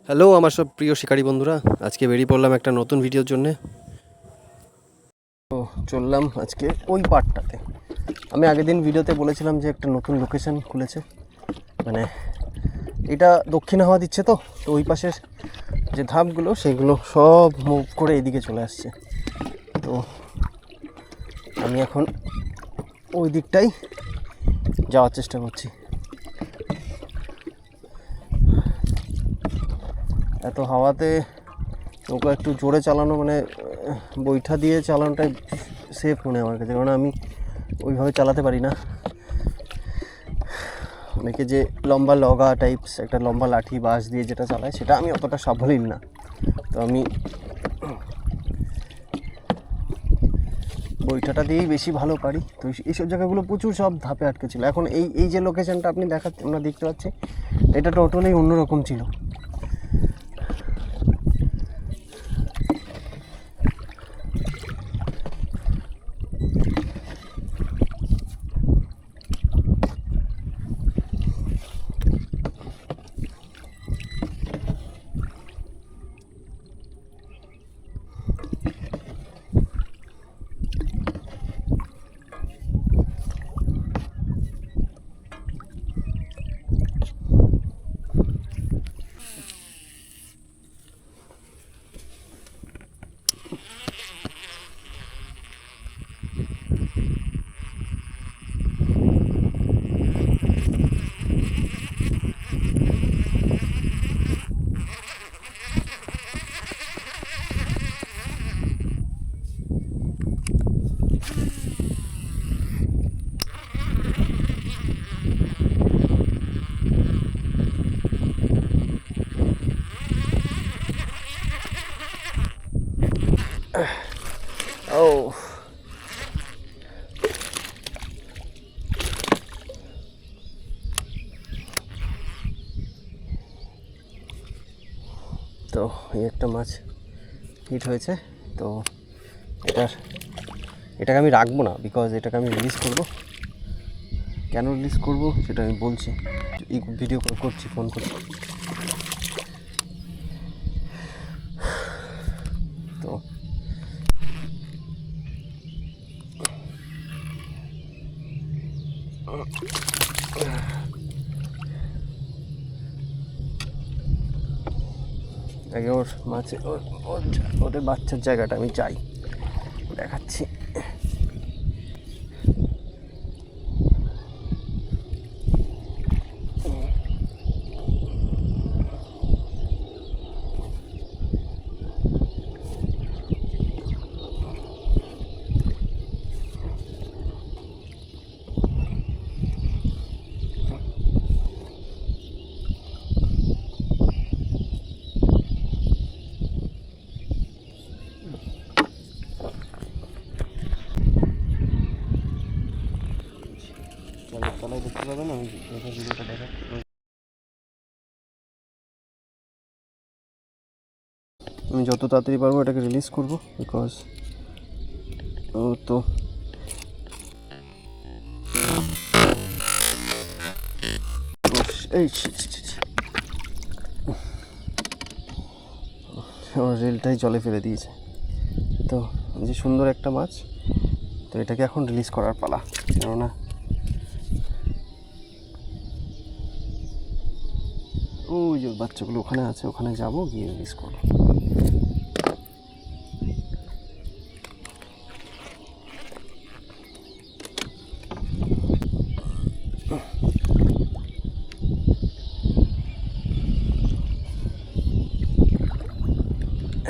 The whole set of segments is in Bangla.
হ্যালো আমার সব প্রিয় শিকারী বন্ধুরা, আজকে বেরিয়ে পড়লাম একটা নতুন ভিডিওর জন্যে। তো চললাম আজকে ওই পার্টটাতে। আমি আগের দিন ভিডিওতে বলেছিলাম যে একটা নতুন লোকেশন খুলেছে, মানে এটা দক্ষিণে হাওয়া দিচ্ছে, তো ওই পাশের যে ধাপগুলো সেগুলো সব মুভ করে এদিকে চলে আসছে। তো আমি এখন ওই দিকটাই যাওয়ার চেষ্টা করছি। এত হাওয়াতে নৌকা একটু জোরে চালানো, মানে বৈঠা দিয়ে চালানোটাই সেফ মনে হয় আমার কাছে, কারণ আমি ওইভাবে চালাতে পারি না। অনেকে যে লম্বা লগা টাইপস একটা লম্বা লাঠি বাঁশ দিয়ে যেটা চালায়, সেটা আমি অতটা সাবলীল না। তো আমি বৈঠাটা দিয়েই বেশি ভালো পারি। তো এইসব জায়গাগুলো প্রচুর সব ধাপে আটকে ছিল। এখন এই যে লোকেশনটা আপনি আমরা দেখতে পাচ্ছি, এটা টোটালি অন্যরকম ছিল। ও তো এই একটা মাছ হিট হয়েছে। তো এটাকে আমি রাখবো না, বিকজ এটাকে আমি রিলিজ করব। কেন রিলিজ করব সেটা আমি বলছি, এই ভিডিও করছি, ফোন করছি। তো আগে ওর মাছে ওদের বাচ্চার জায়গাটা আমি চাই, দেখাচ্ছি। তলায় দেখতে পাবেন, আমি ভিডিওটা দেখাচ্ছি। আমি যত তাড়াতাড়ি পারবো এটাকে রিলিজ করবো, বিকজ ও তো এই আমার রেলটাই জলে ফেলে দিয়েছে। তো যে সুন্দর একটা মাছ, তো এটাকে এখন রিলিজ করার পালা। কেননা ওই যে বাচ্চাগুলো ওখানে আছে, ওখানে যাবো, গিয়ে রিলিজ করবো।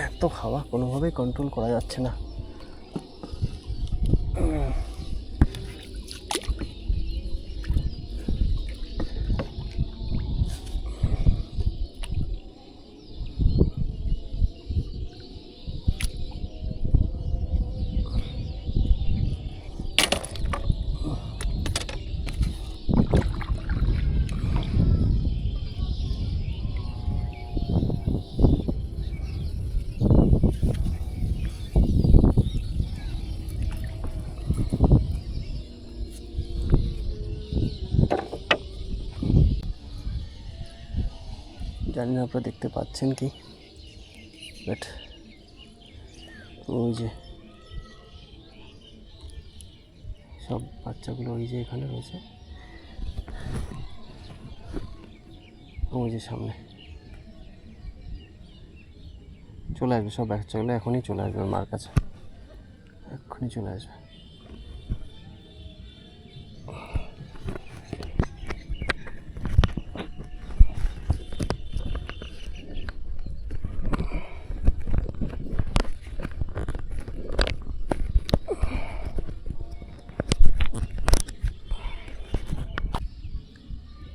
এত হাওয়া কোনোভাবেই কন্ট্রোল করা যাচ্ছে না। জানি না আপনারা দেখতে পাচ্ছেন কি, বাট ওই যে সব বাচ্চাগুলো ওই যে এখানে রয়েছে, ওই যে সামনে চলে আসবে সব বাচ্চাগুলো, এখনই চলে আসবে মার কাছে, এক্ষুনি চলে আসবে।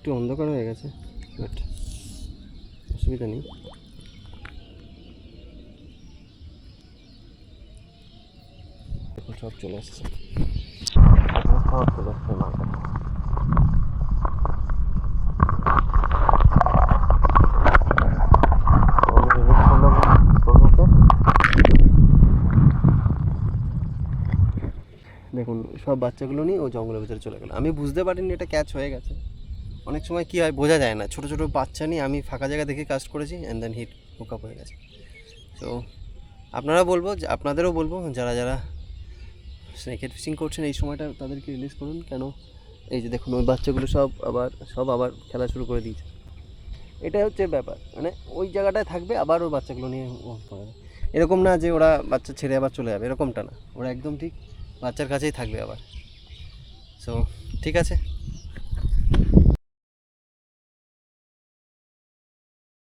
একটু অন্ধকার হয়ে গেছে, বাট অসুবিধা নেই। দেখুন সব চলে আসছে, সব চলে আসছে মার কাছে। দেখুন সব বাচ্চাগুলো নিয়ে ও জঙ্গলের ভিতরে চলে গেল। আমি বুঝতে পারিনি এটা ক্যাচ হয়ে গেছে। অনেক সময় কী হয় বোঝা যায় না, ছোটো ছোটো বাচ্চা নিয়ে আমি ফাঁকা জায়গা দেখে কাস্ট করেছি, and then hit hook up হয়ে গেছে। তো আপনারা বলবো, আপনাদেরও বলবো, যারা যারা স্নেকহেড ফিশিং করছেন এই সময়টা তাদেরকে রিলিজ করুন। কেন এই যে দেখুন ওই বাচ্চাগুলো সব আবার খেলা শুরু করে দিয়েছে। এটাই হচ্ছে ব্যাপার, মানে ওই জায়গাটায় থাকবে, আবার ওর বাচ্চাগুলো নিয়ে ও পড়বে। এরকম না যে ওরা বাচ্চা ছেড়ে আবার চলে যাবে, এরকমটা না, ওরা একদম ঠিক বাচ্চার কাছেই থাকবে আবার। সো ঠিক আছে।